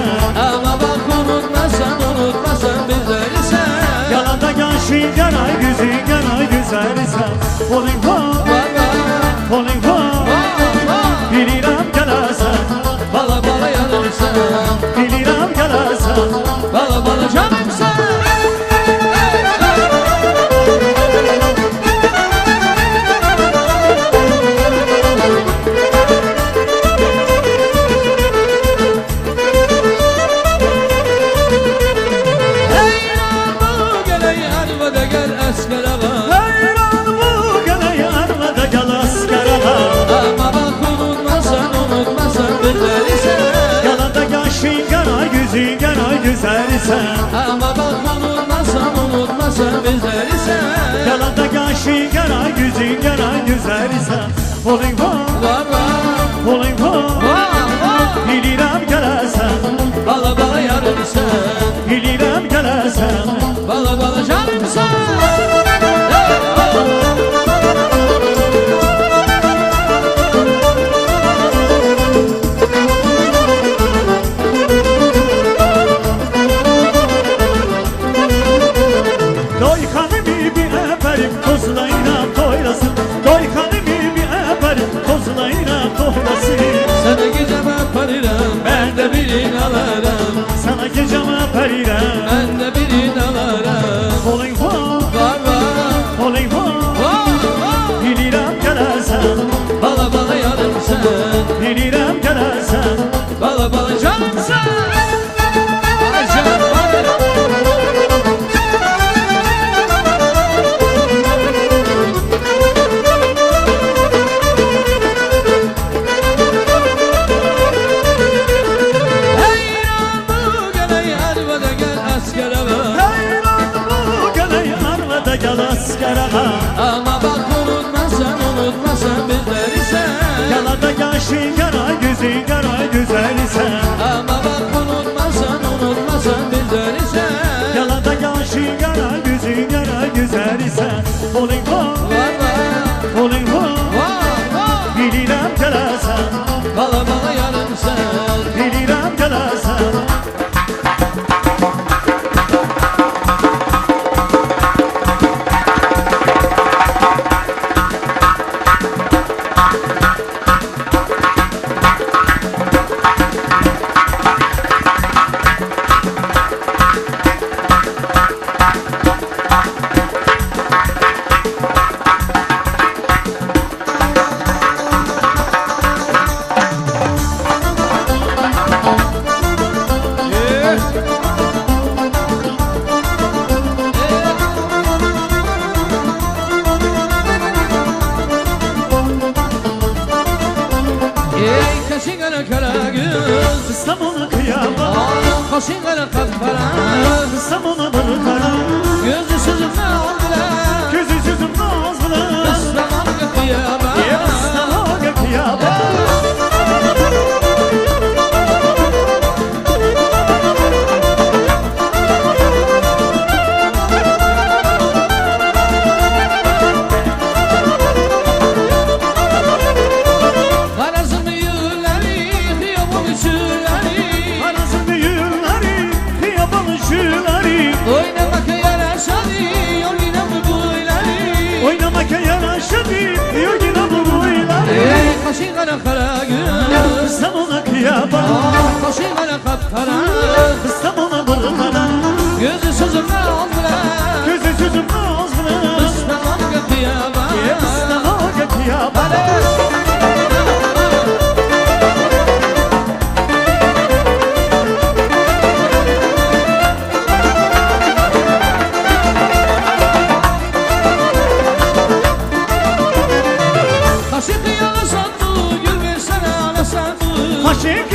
sen. Ama bak unutmasan bizleri sen. Yalanda yaşın garay güzün garay güzel sen. Falling for, falling for. Bilirəm gələrsən, Bala bala yanırsan, bilirəm gələrsən. bala bala canımsan. Ama bak unutmasan bizleri sen. Yalanda yaşın garay güzün garay güzel sen. Falling for, falling for. Bilirəm gələrsən, Bala bala yarımsan, bilirəm gələrsən. bala bala canımsan. Doy xanımı bir əbərim tozlayla toylasın. Doy xanımı bir əbərim tozlayla toylasın. Sana geceme parirəm, ben de birin alarım. Sana gecəmə pərirəm. Ben de birin alarım. Falling for, falling for. Bilirəm gələrsən, Bala bala yarımsan, bilirəm gələrsən. bala bala canımsan. Ay canım bana. Gel askarağa. Ama bak unutmasan bizleri sen. Yalanda yaşın garay güzün garay güzel sen. Ama bak unutmasan bizleri sen. Yalanda yaşın garay güzün garay güzel sen. Falling for, falling for. Bilirəm gələrsən, Bala bala yarımsan, bilirəm gələrsən. Kaşın kara kara göz, İstanbul'a kıyamam, kaşın kara kapkara. İstanbul'a bırkara. Gözü sözümle aldılar, Gözü sözüm nazlı, İstanbul'a kıyama. İstanbul'a kıyamam. Arasın büyüleri, kıyamam üçüleri. Arasın büyüleri, kıyamam şüleri. Oynamak yaraşadı, oynamı buyları. Oynamak yaraşadı, yine bu boyları. Kaşın kara kara göz, İstanbul'a kıyamam, kaşın kara kapkara. İstanbul'a bırkara. Gözü sözümle aldılar, Gözü sözüm nazlı, İstanbul'a kıyama. İstanbul'a kıyamam. Kaşık yalasan mı, gül versene alasan mı? Kaşık